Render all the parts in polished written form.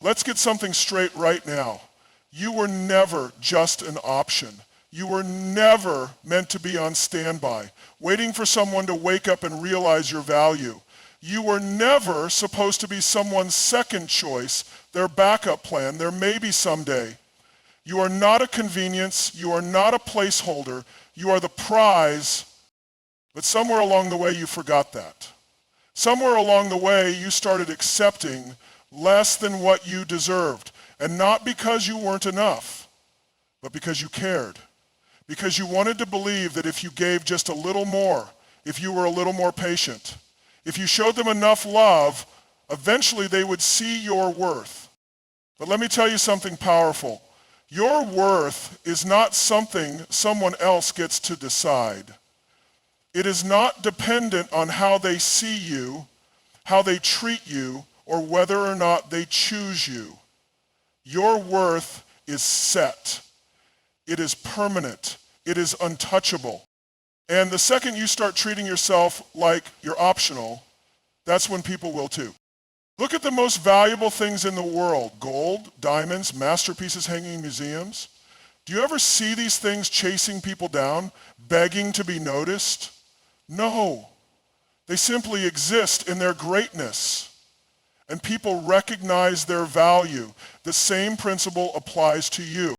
Let's get something straight right now. You were never just an option. You were never meant to be on standby, waiting for someone to wake up and realize your value. You were never supposed to be someone's second choice, their backup plan, their maybe someday. You are not a convenience. You are not a placeholder. You are the prize. But somewhere along the way, you forgot that. Somewhere along the way, you started accepting less than what you deserved. And not because you weren't enough, but because you cared. Because you wanted to believe that if you gave just a little more, if you were a little more patient, if you showed them enough love, eventually they would see your worth. But let me tell you something powerful. Your worth is not something someone else gets to decide. It is not dependent on how they see you, how they treat you, or whether or not they choose you. Your worth is set. It is permanent. It is untouchable. And the second you start treating yourself like you're optional, that's when people will too. Look at the most valuable things in the world: gold, diamonds, masterpieces hanging in museums. Do you ever see these things chasing people down, begging to be noticed? No. They simply exist in their greatness. And people recognize their value. The same principle applies to you.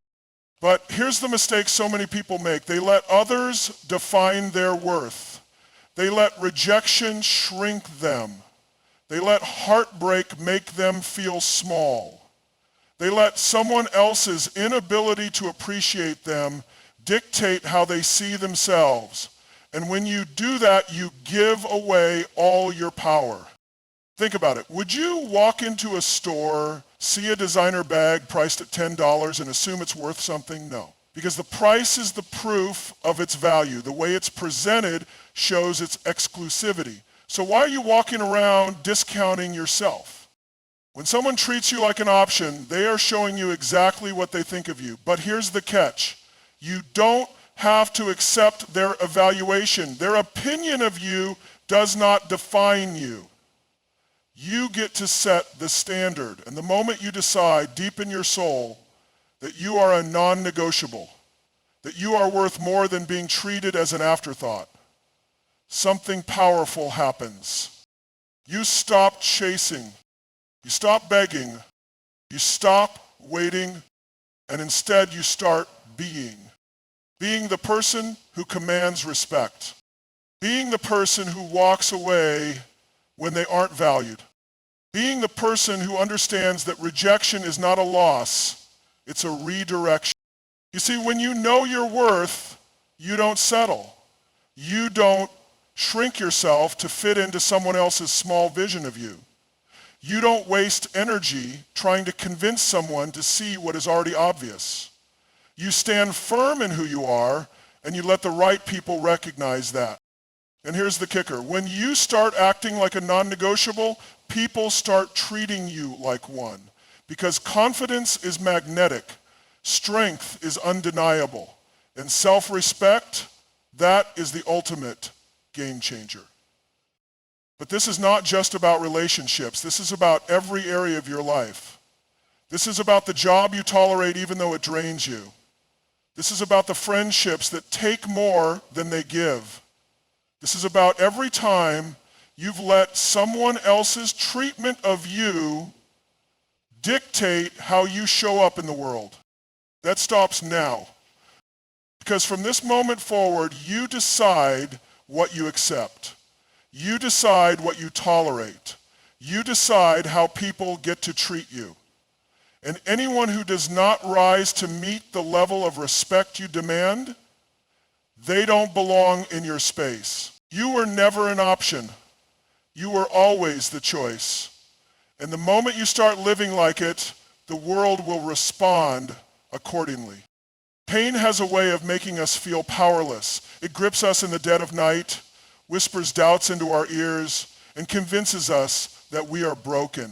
But here's the mistake so many people make. They let others define their worth. They let rejection shrink them. They let heartbreak make them feel small. They let someone else's inability to appreciate them dictate how they see themselves. And when you do that, you give away all your power. Think about it. Would you walk into a store, see a designer bag priced at $10 and assume it's worth something? No. Because the price is the proof of its value. The way it's presented shows its exclusivity. So why are you walking around discounting yourself? When someone treats you like an option, they are showing you exactly what they think of you. But here's the catch. You don't have to accept their evaluation. Their opinion of you does not define you. You get to set the standard. And the moment you decide deep in your soul that you are a non-negotiable, that you are worth more than being treated as an afterthought, something powerful happens. You stop chasing. You stop begging. You stop waiting. And instead you start being. Being the person who commands respect. Being the person who walks away when they aren't valued. Being the person who understands that rejection is not a loss, it's a redirection. You see, when you know your worth, you don't settle. You don't shrink yourself to fit into someone else's small vision of you. You don't waste energy trying to convince someone to see what is already obvious. You stand firm in who you are, and you let the right people recognize that. And here's the kicker. When you start acting like a non-negotiable, people start treating you like one. Because confidence is magnetic, strength is undeniable, and self-respect, that is the ultimate game changer. But this is not just about relationships. This is about every area of your life. This is about the job you tolerate even though it drains you. This is about the friendships that take more than they give. This is about every time you've let someone else's treatment of you dictate how you show up in the world. That stops now. Because from this moment forward, you decide what you accept. You decide what you tolerate. You decide how people get to treat you. And anyone who does not rise to meet the level of respect you demand, they don't belong in your space. You were never an option. You were always the choice. And the moment you start living like it, the world will respond accordingly. Pain has a way of making us feel powerless. It grips us in the dead of night, whispers doubts into our ears, and convinces us that we are broken.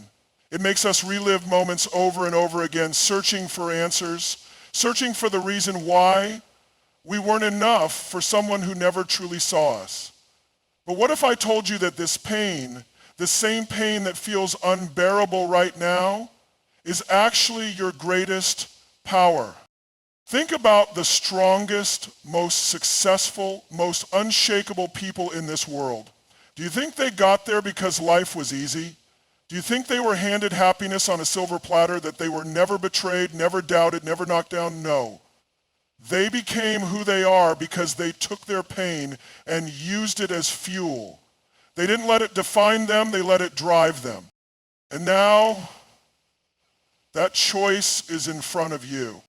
It makes us relive moments over and over again, searching for answers, searching for the reason why we weren't enough for someone who never truly saw us. But what if I told you that this pain, the same pain that feels unbearable right now, is actually your greatest power. Think about the strongest, most successful, most unshakable people in this world. Do you think they got there because life was easy? Do you think they were handed happiness on a silver platter, that they were never betrayed, never doubted, never knocked down? No. They became who they are because they took their pain and used it as fuel. They didn't let it define them, they let it drive them. And now, that choice is in front of you.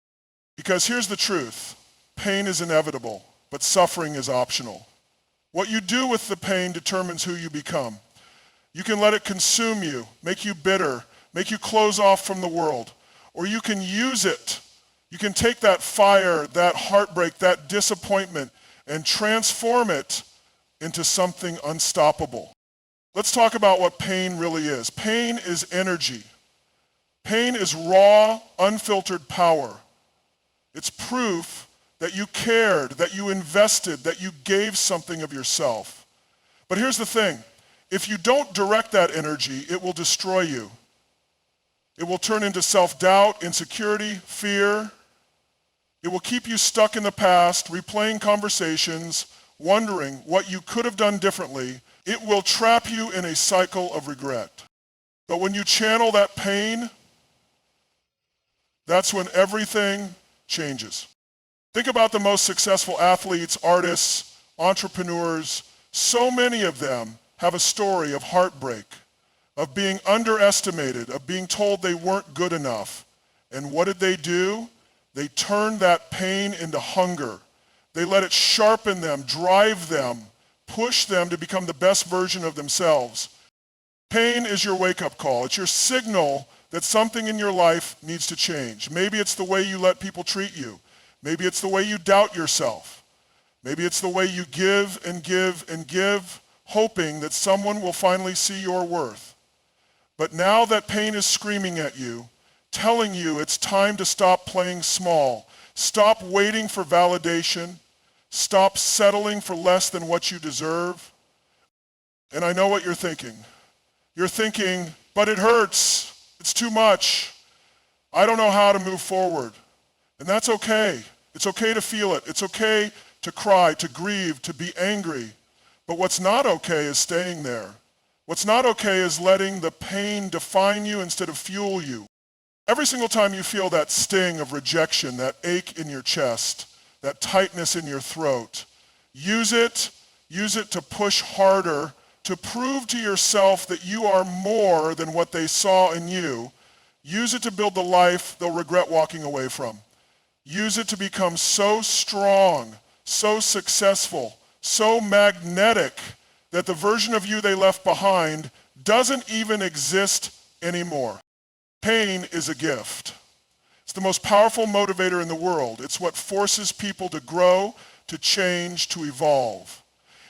Because here's the truth. Pain is inevitable, but suffering is optional. What you do with the pain determines who you become. You can let it consume you, make you bitter, make you close off from the world. Or you can use it. You can take that fire, that heartbreak, that disappointment, and transform it into something unstoppable. Let's talk about what pain really is. Pain is energy. Pain is raw, unfiltered power. It's proof that you cared, that you invested, that you gave something of yourself. But here's the thing. If you don't direct that energy, it will destroy you. It will turn into self-doubt, insecurity, fear. It will keep you stuck in the past, replaying conversations, wondering what you could have done differently. It will trap you in a cycle of regret. But when you channel that pain, that's when everything changes. Think about the most successful athletes, artists, entrepreneurs. So many of them have a story of heartbreak, of being underestimated, of being told they weren't good enough. And what did they do? They turned that pain into hunger. They let it sharpen them, drive them, push them to become the best version of themselves. Pain is your wake-up call. It's your signal that something in your life needs to change. Maybe it's the way you let people treat you. Maybe it's the way you doubt yourself. Maybe it's the way you give and give and give, hoping that someone will finally see your worth. But now that pain is screaming at you, telling you it's time to stop playing small, stop waiting for validation, stop settling for less than what you deserve. And I know what you're thinking. You're thinking, but it hurts. It's too much. I don't know how to move forward. And that's okay. It's okay to feel it. It's okay to cry, to grieve, to be angry. But what's not okay is staying there. What's not okay is letting the pain define you instead of fuel you. Every single time you feel that sting of rejection, that ache in your chest, that tightness in your throat, use it to push harder, to prove to yourself that you are more than what they saw in you. Use it to build the life they'll regret walking away from. Use it to become so strong, so successful, so magnetic that the version of you they left behind doesn't even exist anymore. Pain is a gift. It's the most powerful motivator in the world. It's what forces people to grow, to change, to evolve.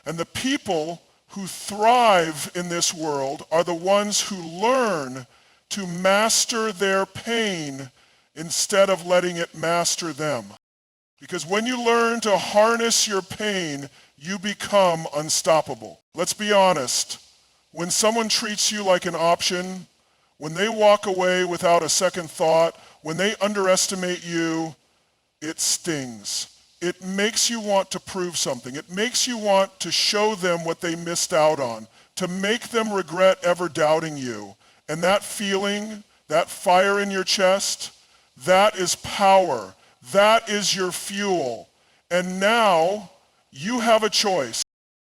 And the people who thrive in this world are the ones who learn to master their pain instead of letting it master them. Because when you learn to harness your pain, you become unstoppable. Let's be honest. When someone treats you like an option, when they walk away without a second thought, when they underestimate you, it stings. It makes you want to prove something. It makes you want to show them what they missed out on, to make them regret ever doubting you. And that feeling, that fire in your chest, that is power. That is your fuel. And now you have a choice.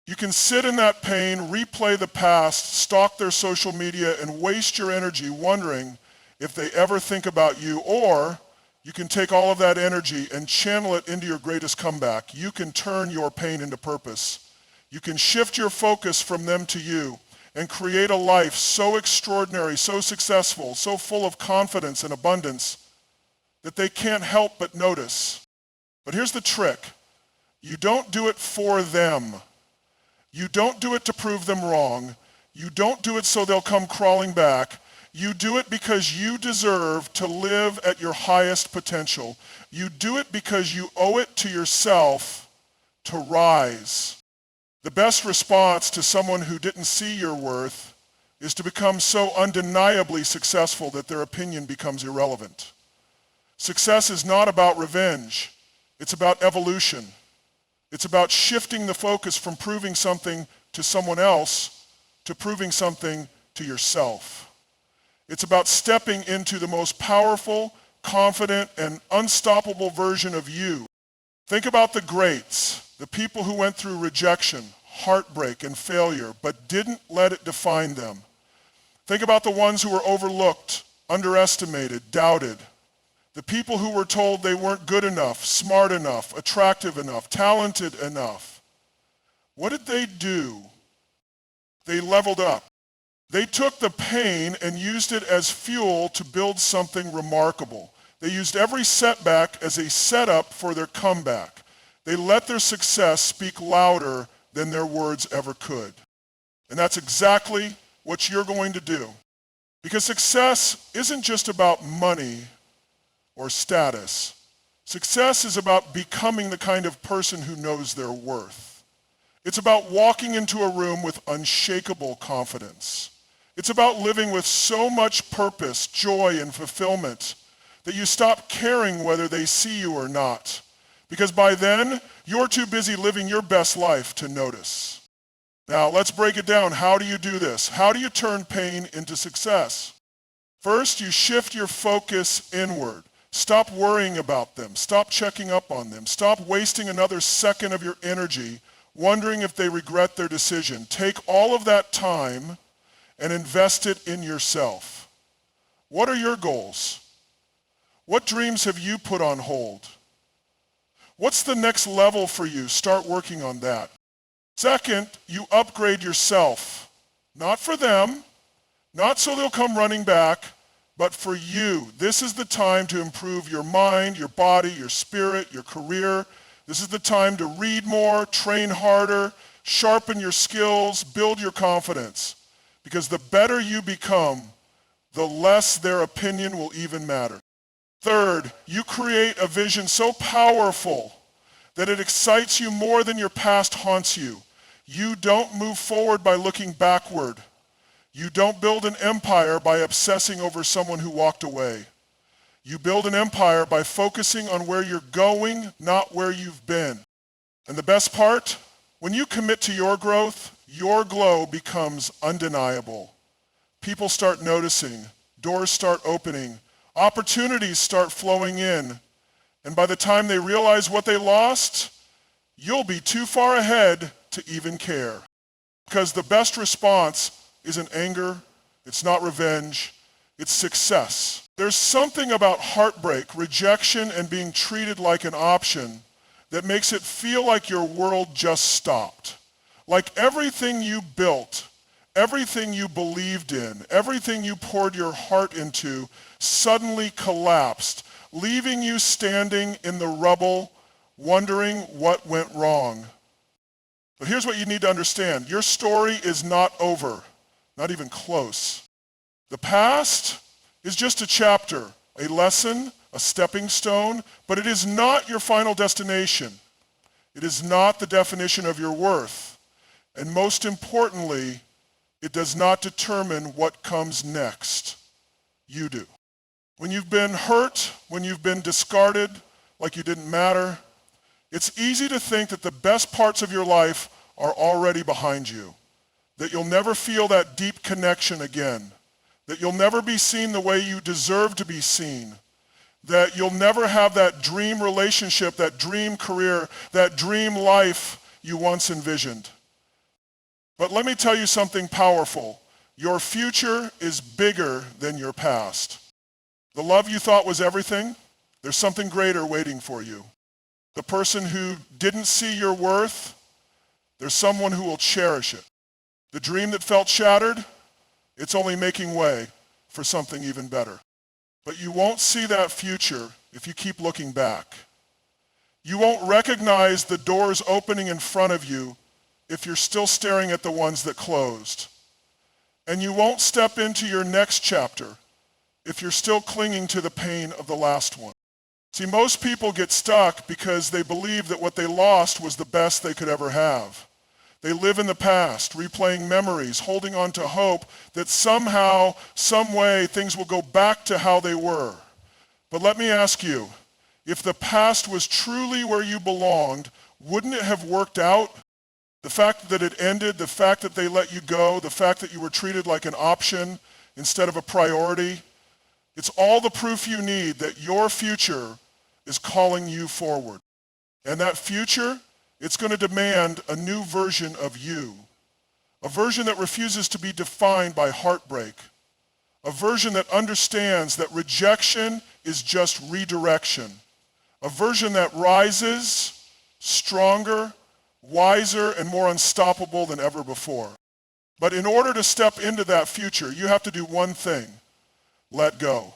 You can sit in that pain, replay the past, stalk their social media, and waste your energy wondering if they ever think about you, or you can take all of that energy and channel it into your greatest comeback. You can turn your pain into purpose. You can shift your focus from them to you and create a life so extraordinary, so successful, so full of confidence and abundance that they can't help but notice. But here's the trick. You don't do it for them. You don't do it to prove them wrong. You don't do it so they'll come crawling back. You do it because you deserve to live at your highest potential. You do it because you owe it to yourself to rise. The best response to someone who didn't see your worth is to become so undeniably successful that their opinion becomes irrelevant. Success is not about revenge. It's about evolution. It's about shifting the focus from proving something to someone else to proving something to yourself. It's about stepping into the most powerful, confident, and unstoppable version of you. Think about the greats, the people who went through rejection, heartbreak, and failure, but didn't let it define them. Think about the ones who were overlooked, underestimated, doubted. The people who were told they weren't good enough, smart enough, attractive enough, talented enough. What did they do? They leveled up. They took the pain and used it as fuel to build something remarkable. They used every setback as a setup for their comeback. They let their success speak louder than their words ever could. And that's exactly what you're going to do. Because success isn't just about money or status. Success is about becoming the kind of person who knows their worth. It's about walking into a room with unshakable confidence. It's about living with so much purpose, joy, and fulfillment that you stop caring whether they see you or not. Because by then, you're too busy living your best life to notice. Now, let's break it down. How do you do this? How do you turn pain into success? First, you shift your focus inward. Stop worrying about them. Stop checking up on them. Stop wasting another second of your energy wondering if they regret their decision. Take all of that time and invest it in yourself. What are your goals? What dreams have you put on hold? What's the next level for you? Start working on that. Second, you upgrade yourself. Not for them, not so they'll come running back, but for you. This is the time to improve your mind, your body, your spirit, your career. This is the time to read more, train harder, sharpen your skills, build your confidence. Because the better you become, the less their opinion will even matter. Third, you create a vision so powerful that it excites you more than your past haunts you. You don't move forward by looking backward. You don't build an empire by obsessing over someone who walked away. You build an empire by focusing on where you're going, not where you've been. And the best part, when you commit to your growth, your glow becomes undeniable. People start noticing, doors start opening, opportunities start flowing in. And by the time they realize what they lost, you'll be too far ahead to even care. Because the best response isn't anger, it's not revenge, it's success. There's something about heartbreak, rejection, and being treated like an option that makes it feel like your world just stopped. Like everything you built, everything you believed in, everything you poured your heart into suddenly collapsed, leaving you standing in the rubble, wondering what went wrong. But here's what you need to understand. Your story is not over, not even close. The past is just a chapter, a lesson, a stepping stone, but it is not your final destination. It is not the definition of your worth. And most importantly, it does not determine what comes next. You do. When you've been hurt, when you've been discarded, like you didn't matter, it's easy to think that the best parts of your life are already behind you, that you'll never feel that deep connection again, that you'll never be seen the way you deserve to be seen, that you'll never have that dream relationship, that dream career, that dream life you once envisioned. But let me tell you something powerful. Your future is bigger than your past. The love you thought was everything, there's something greater waiting for you. The person who didn't see your worth, there's someone who will cherish it. The dream that felt shattered, it's only making way for something even better. But you won't see that future if you keep looking back. You won't recognize the doors opening in front of you if you're still staring at the ones that closed. And you won't step into your next chapter if you're still clinging to the pain of the last one. See, most people get stuck because they believe that what they lost was the best they could ever have. They live in the past, replaying memories, holding on to hope that somehow, some way, things will go back to how they were. But let me ask you, if the past was truly where you belonged, wouldn't it have worked out? The fact that it ended, the fact that they let you go, the fact that you were treated like an option instead of a priority, it's all the proof you need that your future is calling you forward. And that future, it's going to demand a new version of you. A version that refuses to be defined by heartbreak. A version that understands that rejection is just redirection. A version that rises, stronger, wiser, and more unstoppable than ever before. But in order to step into that future, you have to do one thing: let go.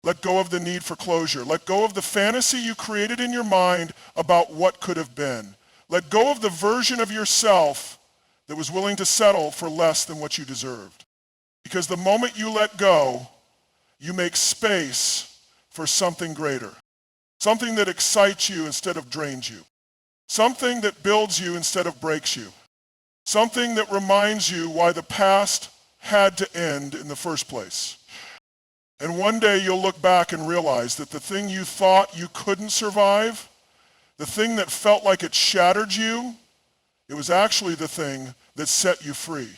Let go of the need for closure. Let go of the fantasy you created in your mind about what could have been. Let go of the version of yourself that was willing to settle for less than what you deserved. Because the moment you let go, you make space for something greater. Something that excites you instead of drains you. Something that builds you instead of breaks you. Something that reminds you why the past had to end in the first place. And one day you'll look back and realize that the thing you thought you couldn't survive, the thing that felt like it shattered you, it was actually the thing that set you free.